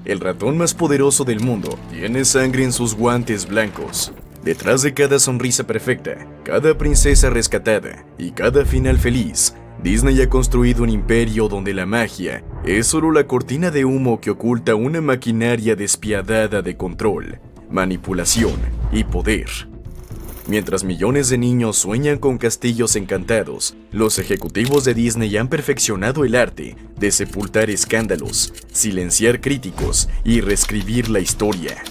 el ratón más poderoso del mundo, tiene sangre en sus guantes blancos. Detrás de cada sonrisa perfecta, cada princesa rescatada y cada final feliz, Disney ha construido un imperio donde la magia es solo la cortina de humo que oculta una maquinaria despiadada de control, manipulación y poder. Mientras millones de niños sueñan con castillos encantados, los ejecutivos de Disney han perfeccionado el arte de sepultar escándalos, silenciar críticos y reescribir la historia.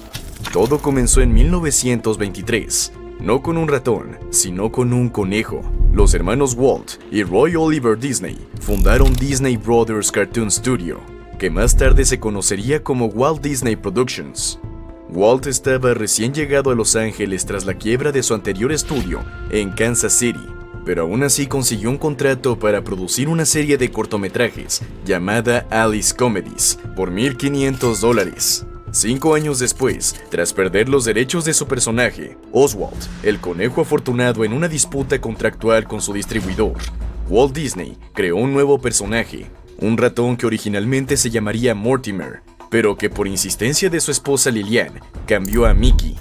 Todo comenzó en 1923, no con un ratón, sino con un conejo. Los hermanos Walt y Roy Oliver Disney fundaron Disney Brothers Cartoon Studio, que más tarde se conocería como Walt Disney Productions. Walt estaba recién llegado a Los Ángeles tras la quiebra de su anterior estudio en Kansas City, pero aún así consiguió un contrato para producir una serie de cortometrajes llamada Alice Comedies por $1,500. 5 años después, tras perder los derechos de su personaje, Oswald, el conejo afortunado en una disputa contractual con su distribuidor, Walt Disney creó un nuevo personaje, un ratón que originalmente se llamaría Mortimer, pero que por insistencia de su esposa Lillian, cambió a Mickey.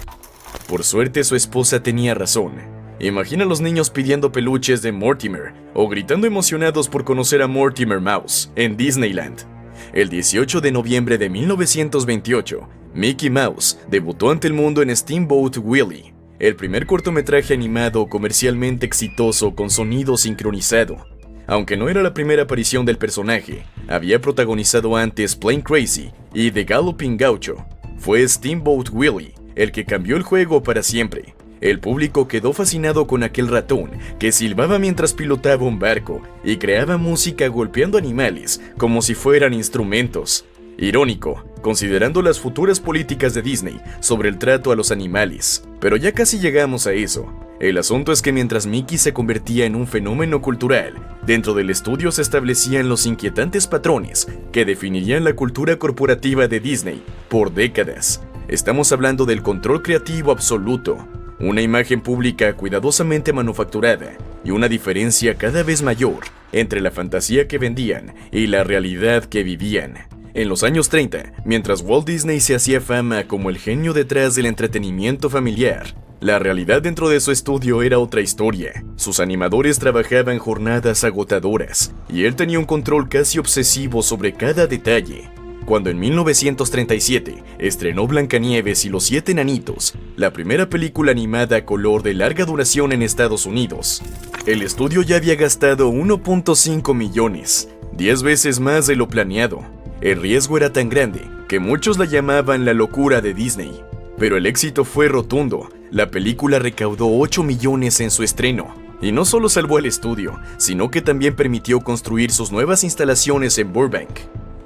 Por suerte su esposa tenía razón. Imagina a los niños pidiendo peluches de Mortimer, o gritando emocionados por conocer a Mortimer Mouse en Disneyland. El 18 de noviembre de 1928, Mickey Mouse debutó ante el mundo en Steamboat Willie, el primer cortometraje animado comercialmente exitoso con sonido sincronizado. Aunque no era la primera aparición del personaje, había protagonizado antes Plane Crazy y The Galloping Gaucho. Fue Steamboat Willie el que cambió el juego para siempre. El público quedó fascinado con aquel ratón que silbaba mientras pilotaba un barco y creaba música golpeando animales como si fueran instrumentos. Irónico, considerando las futuras políticas de Disney sobre el trato a los animales. Pero ya casi llegamos a eso. El asunto es que mientras Mickey se convertía en un fenómeno cultural, dentro del estudio se establecían los inquietantes patrones que definirían la cultura corporativa de Disney por décadas. Estamos hablando del control creativo absoluto, una imagen pública cuidadosamente manufacturada y una diferencia cada vez mayor entre la fantasía que vendían y la realidad que vivían. En los años 30, mientras Walt Disney se hacía fama como el genio detrás del entretenimiento familiar, la realidad dentro de su estudio era otra historia. Sus animadores trabajaban jornadas agotadoras, y él tenía un control casi obsesivo sobre cada detalle. Cuando en 1937 estrenó Blancanieves y los 7 enanitos, la primera película animada a color de larga duración en Estados Unidos, el estudio ya había gastado 1.5 millones, 10 veces más de lo planeado. El riesgo era tan grande que muchos la llamaban la locura de Disney. Pero el éxito fue rotundo. La película recaudó 8 millones en su estreno. Y no solo salvó al estudio, sino que también permitió construir sus nuevas instalaciones en Burbank.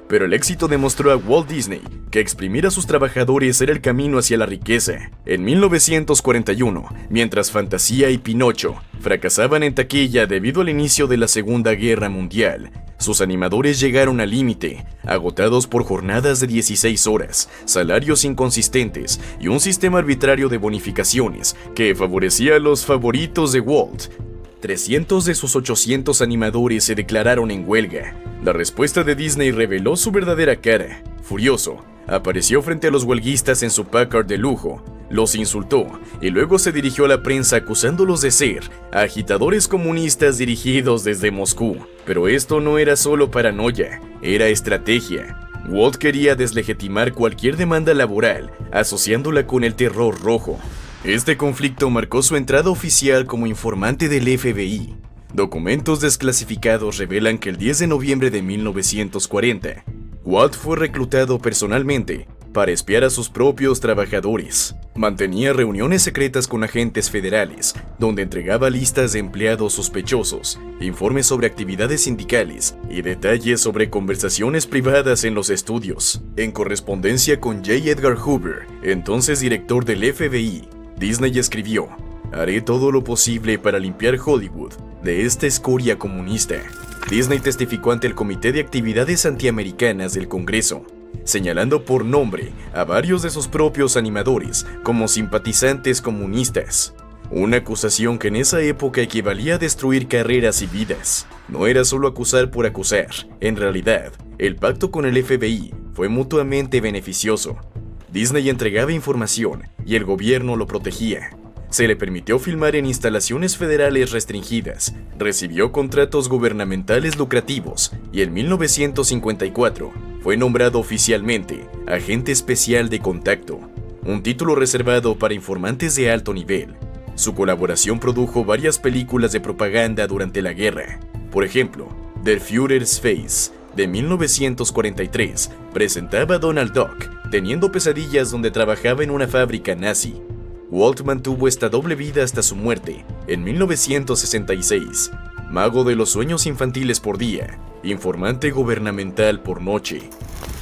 Pero el éxito demostró a Walt Disney que exprimir a sus trabajadores era el camino hacia la riqueza. En 1941, mientras Fantasía y Pinocho fracasaban en taquilla debido al inicio de la Segunda Guerra Mundial, sus animadores llegaron al límite, agotados por jornadas de 16 horas, salarios inconsistentes y un sistema arbitrario de bonificaciones que favorecía a los favoritos de Walt. 300 de sus 800 animadores se declararon en huelga. La respuesta de Disney reveló su verdadera cara. Furioso, apareció frente a los huelguistas en su Packard de lujo, los insultó y luego se dirigió a la prensa acusándolos de ser agitadores comunistas dirigidos desde Moscú. Pero esto no era solo paranoia, era estrategia. Walt quería deslegitimar cualquier demanda laboral, asociándola con el terror rojo. Este conflicto marcó su entrada oficial como informante del FBI. Documentos desclasificados revelan que el 10 de noviembre de 1940, Walt fue reclutado personalmente para espiar a sus propios trabajadores. Mantenía reuniones secretas con agentes federales, donde entregaba listas de empleados sospechosos, informes sobre actividades sindicales y detalles sobre conversaciones privadas en los estudios. En correspondencia con J. Edgar Hoover, entonces director del FBI, Disney escribió: "Haré todo lo posible para limpiar Hollywood de esta escoria comunista". Disney testificó ante el Comité de Actividades Antiamericanas del Congreso, señalando por nombre a varios de sus propios animadores como simpatizantes comunistas. Una acusación que en esa época equivalía a destruir carreras y vidas. No era solo acusar por acusar. En realidad, el pacto con el FBI fue mutuamente beneficioso. Disney entregaba información y el gobierno lo protegía. Se le permitió filmar en instalaciones federales restringidas, recibió contratos gubernamentales lucrativos y en 1954 fue nombrado oficialmente Agente Especial de Contacto, un título reservado para informantes de alto nivel. Su colaboración produjo varias películas de propaganda durante la guerra. Por ejemplo, Der Führer's Face, de 1943, presentaba a Donald Duck teniendo pesadillas donde trabajaba en una fábrica nazi. Walt mantuvo esta doble vida hasta su muerte, en 1966. Mago de los sueños infantiles por día, informante gubernamental por noche.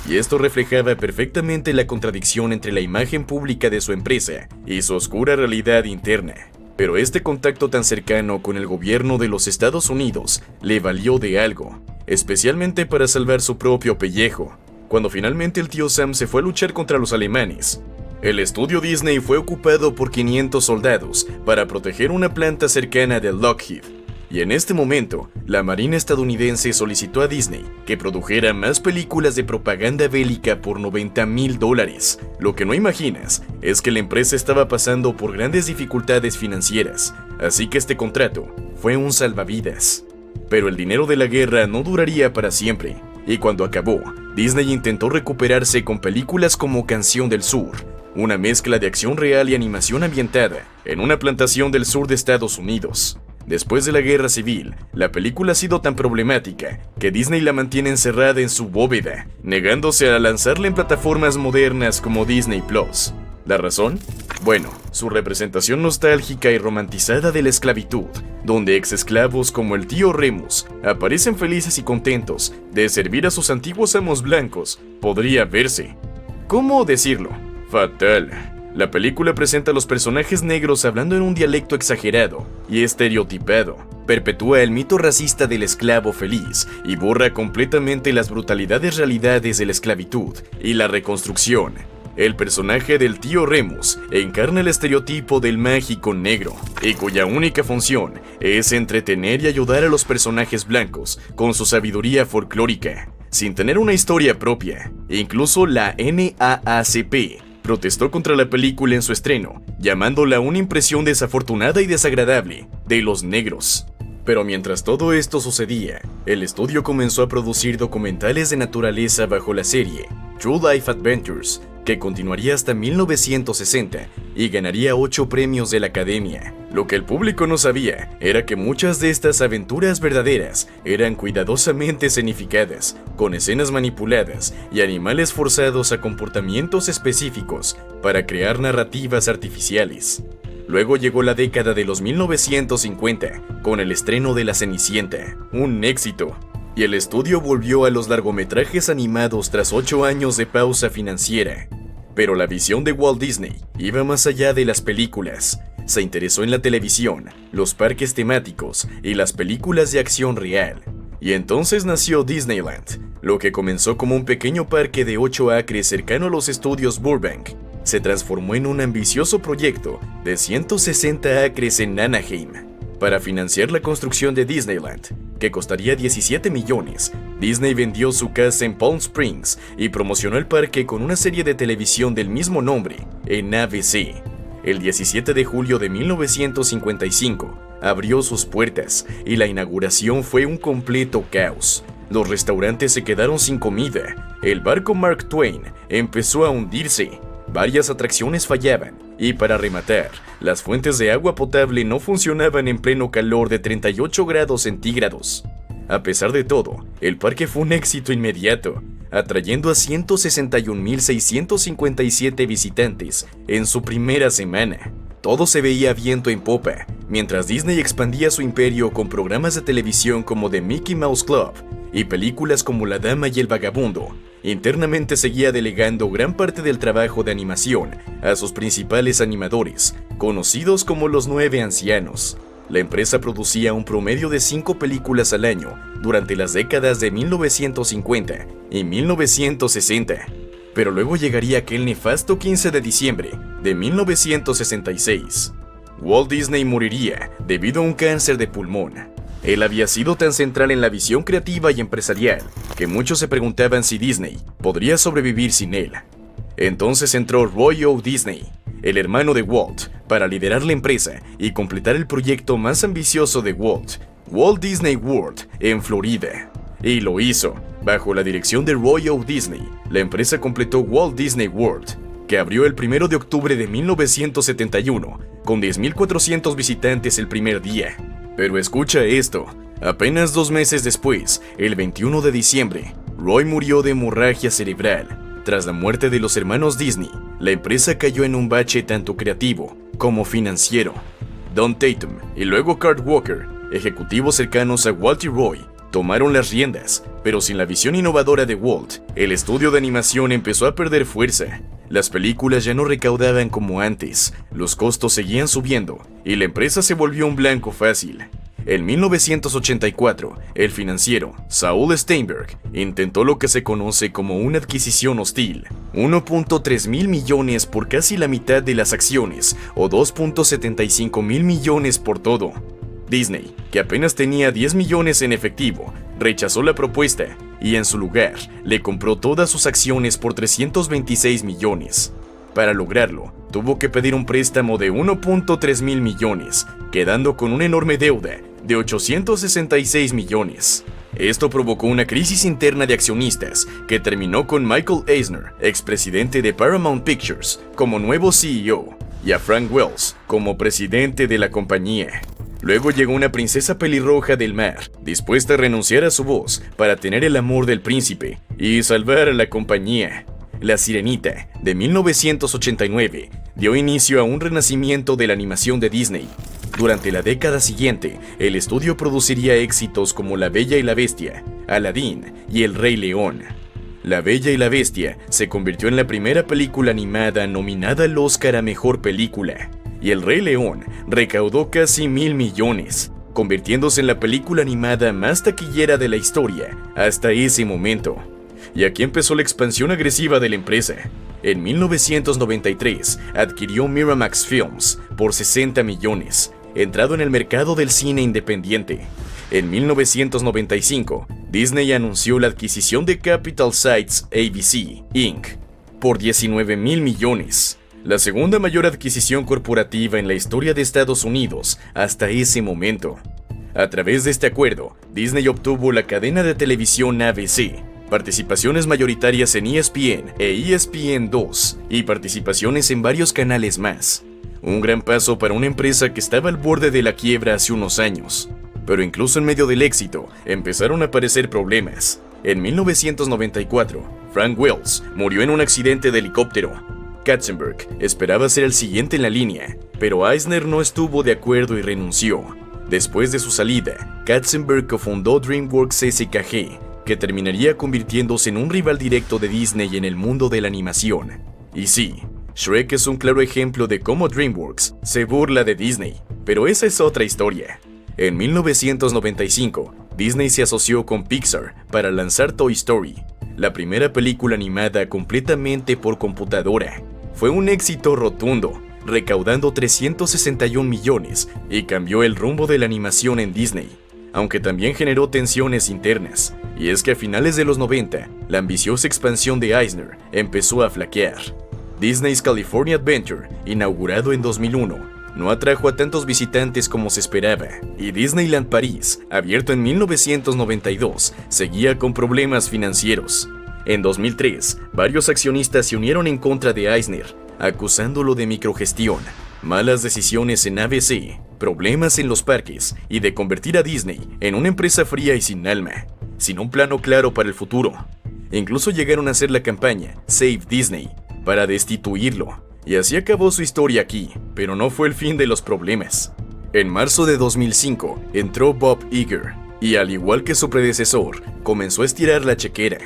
Y esto reflejaba perfectamente la contradicción entre la imagen pública de su empresa y su oscura realidad interna. Pero este contacto tan cercano con el gobierno de los Estados Unidos le valió de algo, especialmente para salvar su propio pellejo, cuando finalmente el tío Sam se fue a luchar contra los alemanes. El estudio Disney fue ocupado por 500 soldados para proteger una planta cercana de Lockheed. Y en este momento, la Marina estadounidense solicitó a Disney que produjera más películas de propaganda bélica por $90,000. Lo que no imaginas es que la empresa estaba pasando por grandes dificultades financieras, así que este contrato fue un salvavidas. Pero el dinero de la guerra no duraría para siempre, y cuando acabó, Disney intentó recuperarse con películas como Canción del Sur, una mezcla de acción real y animación ambientada en una plantación del sur de Estados Unidos. Después de la guerra civil, la película ha sido tan problemática que Disney la mantiene encerrada en su bóveda, negándose a lanzarla en plataformas modernas como Disney Plus. ¿La razón? Bueno, su representación nostálgica y romantizada de la esclavitud, donde ex-esclavos como el tío Remus aparecen felices y contentos de servir a sus antiguos amos blancos, podría verse. ¿Cómo decirlo? Fatal. La película presenta a los personajes negros hablando en un dialecto exagerado y estereotipado, perpetúa el mito racista del esclavo feliz y borra completamente las brutalidades realidades de la esclavitud y la reconstrucción. El personaje del tío Remus encarna el estereotipo del mágico negro, y cuya única función es entretener y ayudar a los personajes blancos con su sabiduría folclórica, sin tener una historia propia. Incluso la NAACP protestó contra la película en su estreno, llamándola una impresión desafortunada y desagradable de los negros. Pero mientras todo esto sucedía, el estudio comenzó a producir documentales de naturaleza bajo la serie True Life Adventures, que continuaría hasta 1960 y ganaría 8 premios de la Academia. Lo que el público no sabía era que muchas de estas aventuras verdaderas eran cuidadosamente escenificadas, con escenas manipuladas y animales forzados a comportamientos específicos para crear narrativas artificiales. Luego llegó la década de los 1950, con el estreno de La Cenicienta, un éxito, y el estudio volvió a los largometrajes animados tras 8 años de pausa financiera. Pero la visión de Walt Disney iba más allá de las películas. Se interesó en la televisión, los parques temáticos y las películas de acción real. Y entonces nació Disneyland, lo que comenzó como un pequeño parque de 8 acres cercano a los estudios Burbank. Se transformó en un ambicioso proyecto de 160 acres en Anaheim. Para financiar la construcción de Disneyland, que costaría 17 millones, Disney vendió su casa en Palm Springs y promocionó el parque con una serie de televisión del mismo nombre en ABC. El 17 de julio de 1955 abrió sus puertas y la inauguración fue un completo caos. Los restaurantes se quedaron sin comida, el barco Mark Twain empezó a hundirse, varias atracciones fallaban y para rematar, las fuentes de agua potable no funcionaban en pleno calor de 38 grados centígrados. A pesar de todo, el parque fue un éxito inmediato, atrayendo a 161,657 visitantes en su primera semana. Todo se veía viento en popa, mientras Disney expandía su imperio con programas de televisión como The Mickey Mouse Club y películas como La Dama y el Vagabundo. Internamente seguía delegando gran parte del trabajo de animación a sus principales animadores, conocidos como los 9 ancianos. La empresa producía un promedio de 5 películas al año durante las décadas de 1950 y 1960, pero luego llegaría aquel nefasto 15 de diciembre de 1966. Walt Disney moriría debido a un cáncer de pulmón. Él había sido tan central en la visión creativa y empresarial que muchos se preguntaban si Disney podría sobrevivir sin él. Entonces entró Roy O. Disney, el hermano de Walt, para liderar la empresa y completar el proyecto más ambicioso de Walt, Walt Disney World, en Florida. Y lo hizo. Bajo la dirección de Roy O. Disney, la empresa completó Walt Disney World, que abrió el 1 de octubre de 1971, con 10.400 visitantes el primer día. Pero escucha esto, apenas 2 meses después, el 21 de diciembre, Roy murió de hemorragia cerebral. Tras la muerte de los hermanos Disney, la empresa cayó en un bache tanto creativo como financiero. Don Tatum y luego Kurt Walker, ejecutivos cercanos a Walt y Roy, tomaron las riendas, pero sin la visión innovadora de Walt, el estudio de animación empezó a perder fuerza. Las películas ya no recaudaban como antes, los costos seguían subiendo y la empresa se volvió un blanco fácil. En 1984, el financiero Saul Steinberg intentó lo que se conoce como una adquisición hostil, 1.3 mil millones por casi la mitad de las acciones o 2.75 mil millones por todo. Disney, que apenas tenía 10 millones en efectivo, rechazó la propuesta y en su lugar le compró todas sus acciones por 326 millones. Para lograrlo, tuvo que pedir un préstamo de 1.3 mil millones, quedando con una enorme deuda de 866 millones. Esto provocó una crisis interna de accionistas que terminó con Michael Eisner, expresidente de Paramount Pictures, como nuevo CEO, y a Frank Wells como presidente de la compañía. Luego llegó una princesa pelirroja del mar, dispuesta a renunciar a su voz para tener el amor del príncipe y salvar a la compañía. La Sirenita, de 1989, dio inicio a un renacimiento de la animación de Disney. Durante la década siguiente, el estudio produciría éxitos como La Bella y la Bestia, Aladdin y El Rey León. La Bella y la Bestia se convirtió en la primera película animada nominada al Oscar a Mejor Película, y El Rey León recaudó casi 1.000 millones, convirtiéndose en la película animada más taquillera de la historia hasta ese momento. Y aquí empezó la expansión agresiva de la empresa. En 1993 adquirió Miramax Films por 60 millones, entrado en el mercado del cine independiente. En 1995, Disney anunció la adquisición de Capital Sites ABC, Inc. por 19 mil millones, la segunda mayor adquisición corporativa en la historia de Estados Unidos hasta ese momento. A través de este acuerdo, Disney obtuvo la cadena de televisión ABC, participaciones mayoritarias en ESPN e ESPN2 y participaciones en varios canales más. Un gran paso para una empresa que estaba al borde de la quiebra hace unos años. Pero incluso en medio del éxito, empezaron a aparecer problemas. En 1994, Frank Wells murió en un accidente de helicóptero. Katzenberg esperaba ser el siguiente en la línea, pero Eisner no estuvo de acuerdo y renunció. Después de su salida, Katzenberg cofundó DreamWorks SKG, que terminaría convirtiéndose en un rival directo de Disney en el mundo de la animación. Y sí, Shrek es un claro ejemplo de cómo DreamWorks se burla de Disney, pero esa es otra historia. En 1995, Disney se asoció con Pixar para lanzar Toy Story, la primera película animada completamente por computadora. Fue un éxito rotundo, recaudando 361 millones y cambió el rumbo de la animación en Disney, aunque también generó tensiones internas. Y es que a finales de los 90, la ambiciosa expansión de Eisner empezó a flaquear. Disney's California Adventure, inaugurado en 2001, no atrajo a tantos visitantes como se esperaba, y Disneyland París, abierto en 1992, seguía con problemas financieros. En 2003, varios accionistas se unieron en contra de Eisner, acusándolo de microgestión, malas decisiones en ABC, problemas en los parques y de convertir a Disney en una empresa fría y sin alma, sin un plano claro para el futuro. Incluso llegaron a hacer la campaña Save Disney para destituirlo, y así acabó su historia aquí, pero no fue el fin de los problemas. En marzo de 2005 entró Bob Iger, y al igual que su predecesor, comenzó a estirar la chequera.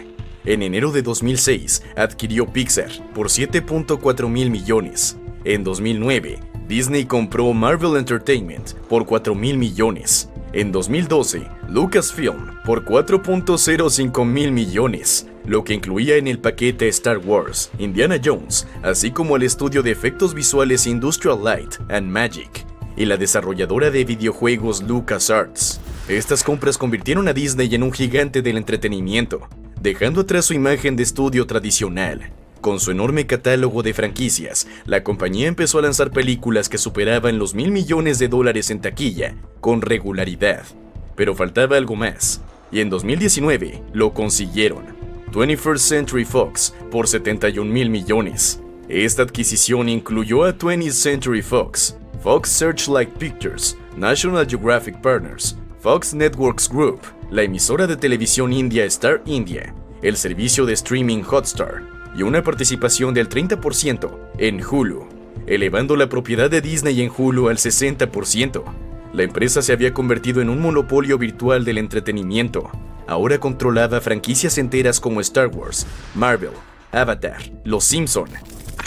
En enero de 2006 adquirió Pixar por 7.4 mil millones. En 2009, Disney compró Marvel Entertainment por 4 mil millones. En 2012, Lucasfilm por 4.05 mil millones, lo que incluía en el paquete Star Wars, Indiana Jones, así como el estudio de efectos visuales Industrial Light and Magic. y la desarrolladora de videojuegos LucasArts. Estas compras convirtieron a Disney en un gigante del entretenimiento, dejando atrás su imagen de estudio tradicional. Con su enorme catálogo de franquicias, la compañía empezó a lanzar películas que superaban los $1.000 millones en taquilla con regularidad. Pero faltaba algo más, y en 2019 lo consiguieron. 21st Century Fox por $71.000 millones. Esta adquisición incluyó a 20th Century Fox, Fox Searchlight Pictures, National Geographic Partners, Fox Networks Group, la emisora de televisión india Star India, el servicio de streaming Hotstar y una participación del 30% en Hulu, elevando la propiedad de Disney en Hulu al 60%. La empresa se había convertido en un monopolio virtual del entretenimiento. Ahora controlaba franquicias enteras como Star Wars, Marvel, Avatar, Los Simpson.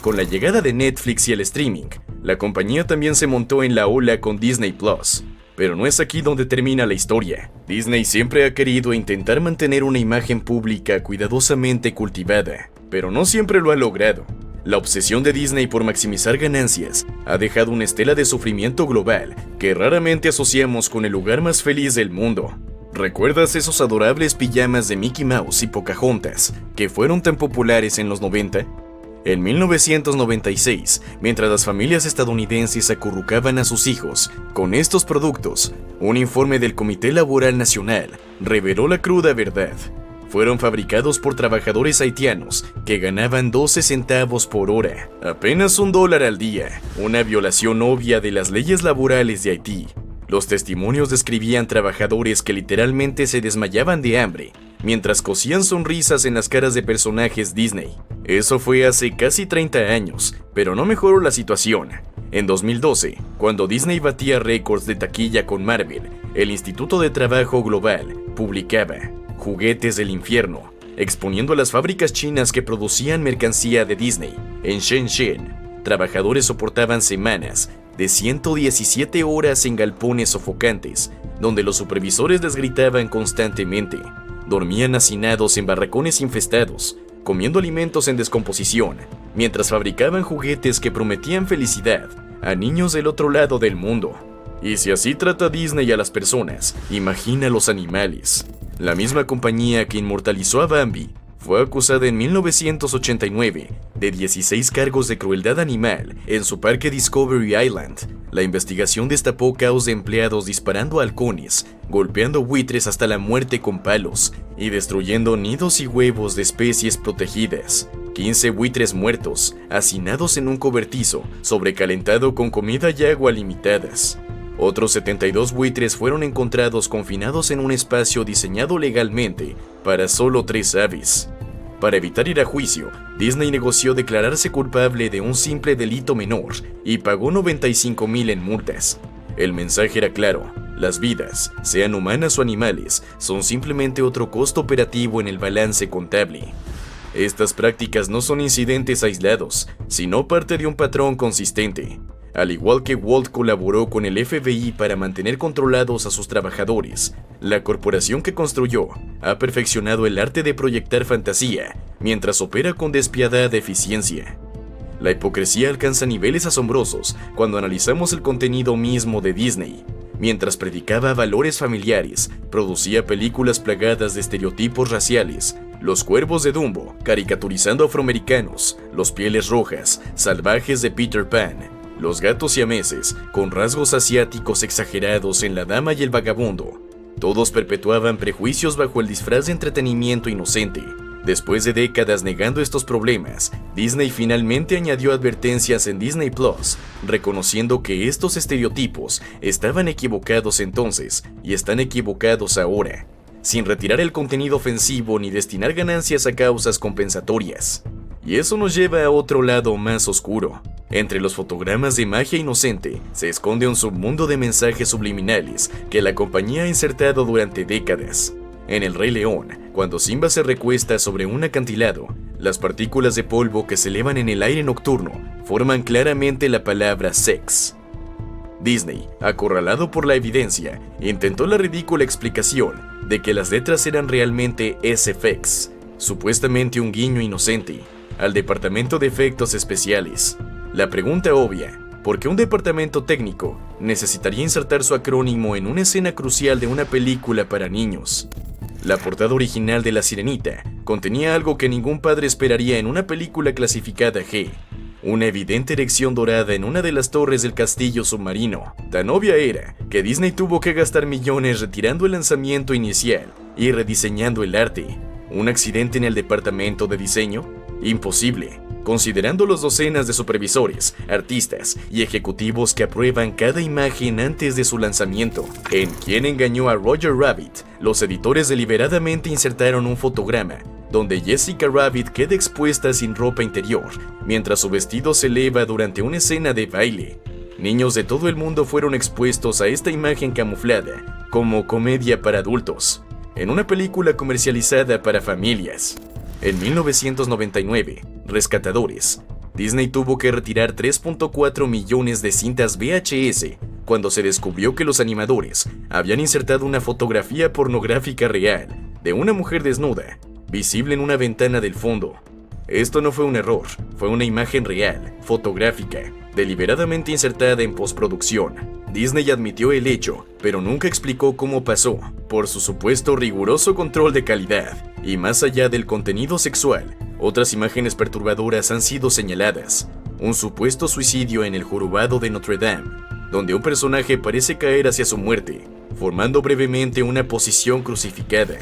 Con la llegada de Netflix y el streaming, la compañía también se montó en la ola con Disney Plus. Pero no es aquí donde termina la historia. Disney siempre ha querido intentar mantener una imagen pública cuidadosamente cultivada, pero no siempre lo ha logrado. La obsesión de Disney por maximizar ganancias ha dejado una estela de sufrimiento global que raramente asociamos con el lugar más feliz del mundo. ¿Recuerdas esos adorables pijamas de Mickey Mouse y Pocahontas que fueron tan populares en los 90? En 1996, mientras las familias estadounidenses acurrucaban a sus hijos con estos productos, un informe del Comité Laboral Nacional reveló la cruda verdad. Fueron fabricados por trabajadores haitianos que ganaban 12 centavos por hora, apenas $1 al día, una violación obvia de las leyes laborales de Haití. Los testimonios describían trabajadores que literalmente se desmayaban de hambre mientras cosían sonrisas en las caras de personajes Disney. Eso fue hace casi 30 años, pero no mejoró la situación. En 2012, cuando Disney batía récords de taquilla con Marvel, el Instituto de Trabajo Global publicaba Juguetes del Infierno, exponiendo a las fábricas chinas que producían mercancía de Disney. En Shenzhen, trabajadores soportaban semanas de 117 horas en galpones sofocantes, donde los supervisores les gritaban constantemente. Dormían hacinados en barracones infestados, comiendo alimentos en descomposición, mientras fabricaban juguetes que prometían felicidad a niños del otro lado del mundo. Y si así trata Disney a las personas, imagina a los animales. La misma compañía que inmortalizó a Bambi fue acusada en 1989 de 16 cargos de crueldad animal en su parque Discovery Island. La investigación destapó caos de empleados disparando a halcones, golpeando buitres hasta la muerte con palos y destruyendo nidos y huevos de especies protegidas. 15 buitres muertos, hacinados en un cobertizo, sobrecalentado con comida y agua limitadas. Otros 72 buitres fueron encontrados confinados en un espacio diseñado legalmente para solo 3 aves. Para evitar ir a juicio, Disney negoció declararse culpable de un simple delito menor y pagó $95,000 en multas. El mensaje era claro: las vidas, sean humanas o animales, son simplemente otro costo operativo en el balance contable. Estas prácticas no son incidentes aislados, sino parte de un patrón consistente. Al igual que Walt colaboró con el FBI para mantener controlados a sus trabajadores, la corporación que construyó ha perfeccionado el arte de proyectar fantasía mientras opera con despiadada eficiencia. La hipocresía alcanza niveles asombrosos cuando analizamos el contenido mismo de Disney. Mientras predicaba valores familiares, producía películas plagadas de estereotipos raciales: Los Cuervos de Dumbo, caricaturizando afroamericanos; Los Pieles Rojas, salvajes de Peter Pan; Los Gatos Siameses, con rasgos asiáticos exagerados en La Dama y el Vagabundo. Todos perpetuaban prejuicios bajo el disfraz de entretenimiento inocente. Después de décadas negando estos problemas, Disney finalmente añadió advertencias en Disney Plus, reconociendo que estos estereotipos estaban equivocados entonces y están equivocados ahora, sin retirar el contenido ofensivo ni destinar ganancias a causas compensatorias. Y eso nos lleva a otro lado más oscuro. Entre los fotogramas de magia inocente se esconde un submundo de mensajes subliminales que la compañía ha insertado durante décadas. En El Rey León, cuando Simba se recuesta sobre un acantilado, las partículas de polvo que se elevan en el aire nocturno forman claramente la palabra sex. Disney, acorralado por la evidencia, intentó la ridícula explicación de que las letras eran realmente SFX, supuestamente un guiño inocente al departamento de efectos especiales. La pregunta obvia: porque un departamento técnico necesitaría insertar su acrónimo en una escena crucial de una película para niños. La portada original de La Sirenita contenía algo que ningún padre esperaría en una película clasificada G: una evidente erección dorada en una de las torres del castillo submarino. Tan obvia era que Disney tuvo que gastar millones retirando el lanzamiento inicial y rediseñando el arte. ¿Un accidente en el departamento de diseño? Imposible, considerando los docenas de supervisores, artistas y ejecutivos que aprueban cada imagen antes de su lanzamiento. En ¿Quién engañó a Roger Rabbit?, los editores deliberadamente insertaron un fotograma donde Jessica Rabbit queda expuesta sin ropa interior, mientras su vestido se eleva durante una escena de baile. Niños de todo el mundo fueron expuestos a esta imagen camuflada como comedia para adultos, en una película comercializada para familias. En 1999, Rescatadores, Disney tuvo que retirar 3.4 millones de cintas VHS cuando se descubrió que los animadores habían insertado una fotografía pornográfica real de una mujer desnuda, visible en una ventana del fondo. Esto no fue un error, fue una imagen real, fotográfica, deliberadamente insertada en postproducción. Disney admitió el hecho, pero nunca explicó cómo pasó, por su supuesto riguroso control de calidad. Y más allá del contenido sexual, otras imágenes perturbadoras han sido señaladas. Un supuesto suicidio en el jorobado de Notre Dame, donde un personaje parece caer hacia su muerte, formando brevemente una posición crucificada.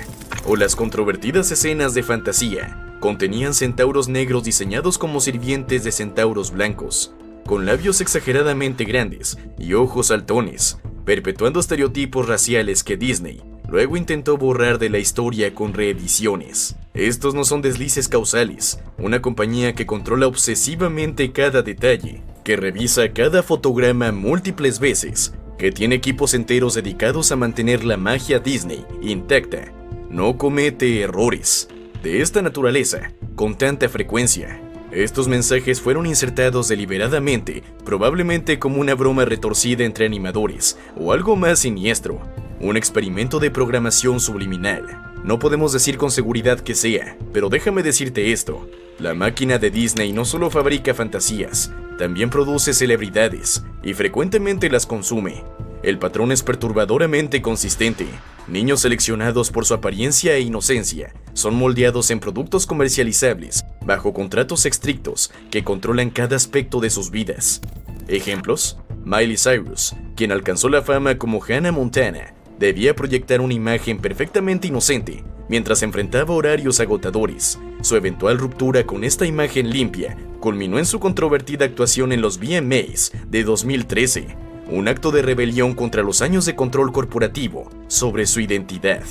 O las controvertidas escenas de fantasía contenían centauros negros diseñados como sirvientes de centauros blancos, con labios exageradamente grandes y ojos saltones, perpetuando estereotipos raciales que Disney luego intentó borrar de la historia con reediciones. Estos no son deslices causales, una compañía que controla obsesivamente cada detalle, que revisa cada fotograma múltiples veces, que tiene equipos enteros dedicados a mantener la magia Disney intacta, no comete errores de esta naturaleza con tanta frecuencia. Estos mensajes fueron insertados deliberadamente, probablemente como una broma retorcida entre animadores, o algo más siniestro, un experimento de programación subliminal. No podemos decir con seguridad que sea, pero déjame decirte esto: la máquina de Disney no solo fabrica fantasías, también produce celebridades, y frecuentemente las consume. El patrón es perturbadoramente consistente. Niños seleccionados por su apariencia e inocencia son moldeados en productos comercializables bajo contratos estrictos que controlan cada aspecto de sus vidas. Ejemplos: Miley Cyrus, quien alcanzó la fama como Hannah Montana, debía proyectar una imagen perfectamente inocente mientras enfrentaba horarios agotadores. Su eventual ruptura con esta imagen limpia culminó en su controvertida actuación en los VMAs de 2013, un acto de rebelión contra los años de control corporativo sobre su identidad.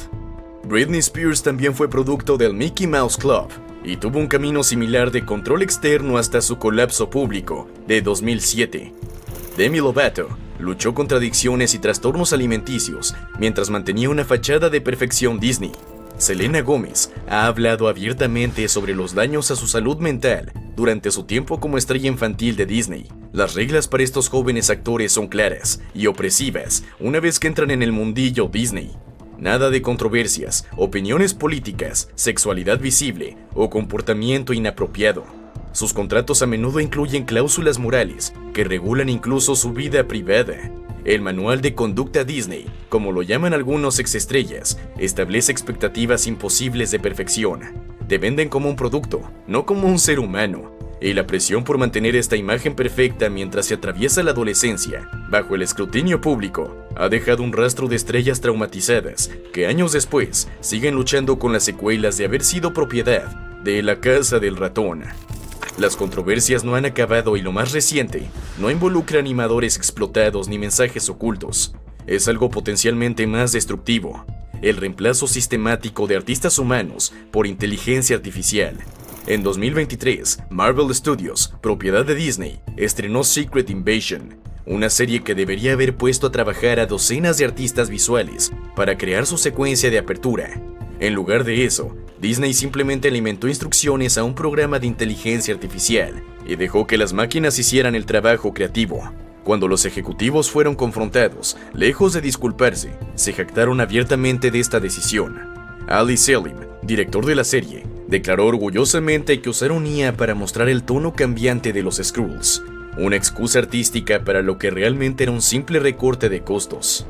Britney Spears también fue producto del Mickey Mouse Club y tuvo un camino similar de control externo hasta su colapso público de 2007. Demi Lovato luchó contra adicciones y trastornos alimenticios mientras mantenía una fachada de perfección Disney. Selena Gomez ha hablado abiertamente sobre los daños a su salud mental durante su tiempo como estrella infantil de Disney. Las reglas para estos jóvenes actores son claras y opresivas una vez que entran en el mundillo Disney. Nada de controversias, opiniones políticas, sexualidad visible o comportamiento inapropiado. Sus contratos a menudo incluyen cláusulas morales que regulan incluso su vida privada. El manual de conducta Disney, como lo llaman algunos exestrellas, establece expectativas imposibles de perfección. Te venden como un producto, no como un ser humano. Y la presión por mantener esta imagen perfecta mientras se atraviesa la adolescencia, bajo el escrutinio público, ha dejado un rastro de estrellas traumatizadas que años después siguen luchando con las secuelas de haber sido propiedad de La Casa del Ratón. Las controversias no han acabado y lo más reciente no involucra animadores explotados ni mensajes ocultos. Es algo potencialmente más destructivo: el reemplazo sistemático de artistas humanos por inteligencia artificial. En 2023, Marvel Studios, propiedad de Disney, estrenó Secret Invasion, una serie que debería haber puesto a trabajar a docenas de artistas visuales para crear su secuencia de apertura. En lugar de eso, Disney simplemente alimentó instrucciones a un programa de inteligencia artificial y dejó que las máquinas hicieran el trabajo creativo. Cuando los ejecutivos fueron confrontados, lejos de disculparse, se jactaron abiertamente de esta decisión. Ali Selim, director de la serie, declaró orgullosamente que usaron IA para mostrar el tono cambiante de los Skrulls. una excusa artística para lo que realmente era un simple recorte de costos.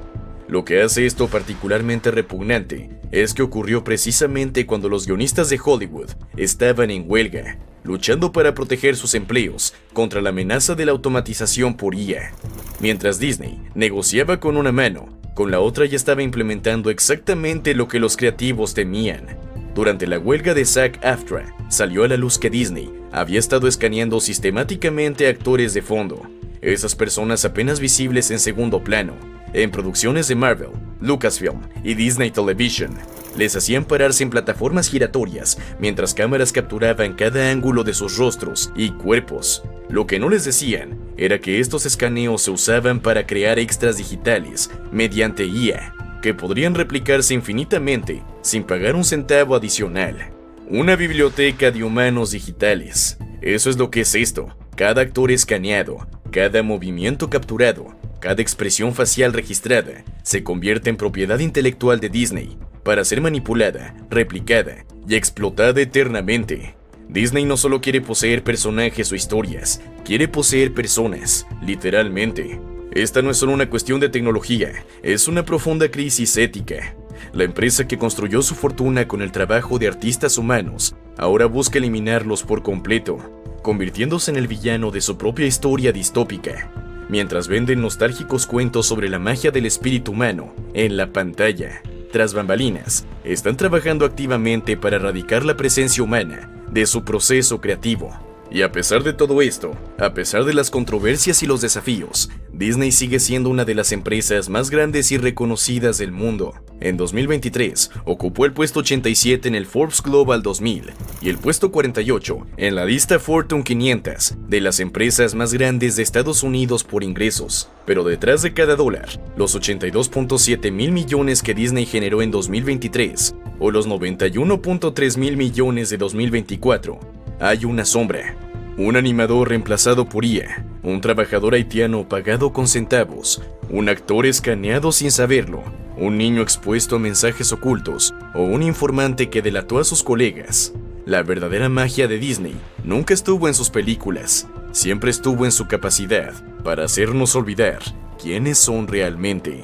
Lo que hace esto particularmente repugnante es que ocurrió precisamente cuando los guionistas de Hollywood estaban en huelga, luchando para proteger sus empleos contra la amenaza de la automatización por IA. Mientras Disney negociaba con una mano, con la otra ya estaba implementando exactamente lo que los creativos temían. Durante la huelga de SAG-AFTRA, salió a la luz que Disney había estado escaneando sistemáticamente a actores de fondo, esas personas apenas visibles en segundo plano, en producciones de Marvel, Lucasfilm y Disney Television. Les hacían pararse en plataformas giratorias mientras cámaras capturaban cada ángulo de sus rostros y cuerpos. Lo que no les decían era que estos escaneos se usaban para crear extras digitales mediante IA, que podrían replicarse infinitamente sin pagar un centavo adicional. Una biblioteca de humanos digitales. Eso es lo que es esto. Cada actor escaneado, cada movimiento capturado, cada expresión facial registrada, se convierte en propiedad intelectual de Disney, para ser manipulada, replicada y explotada eternamente. Disney no solo quiere poseer personajes o historias, quiere poseer personas, literalmente. Esta no es solo una cuestión de tecnología, es una profunda crisis ética. La empresa que construyó su fortuna con el trabajo de artistas humanos, ahora busca eliminarlos por completo, convirtiéndose en el villano de su propia historia distópica, mientras venden nostálgicos cuentos sobre la magia del espíritu humano en la pantalla. Tras bambalinas, están trabajando activamente para erradicar la presencia humana de su proceso creativo. Y a pesar de todo esto, a pesar de las controversias y los desafíos, Disney sigue siendo una de las empresas más grandes y reconocidas del mundo. En 2023, ocupó el puesto 87 en el Forbes Global 2000 y el puesto 48 en la lista Fortune 500 de las empresas más grandes de Estados Unidos por ingresos. Pero detrás de cada dólar, los 82.7 mil millones que Disney generó en 2023 o los 91.3 mil millones de 2024, hay una sombra. Un animador reemplazado por IA, un trabajador haitiano pagado con centavos, un actor escaneado sin saberlo, un niño expuesto a mensajes ocultos o un informante que delató a sus colegas. La verdadera magia de Disney nunca estuvo en sus películas, siempre estuvo en su capacidad para hacernos olvidar quiénes son realmente.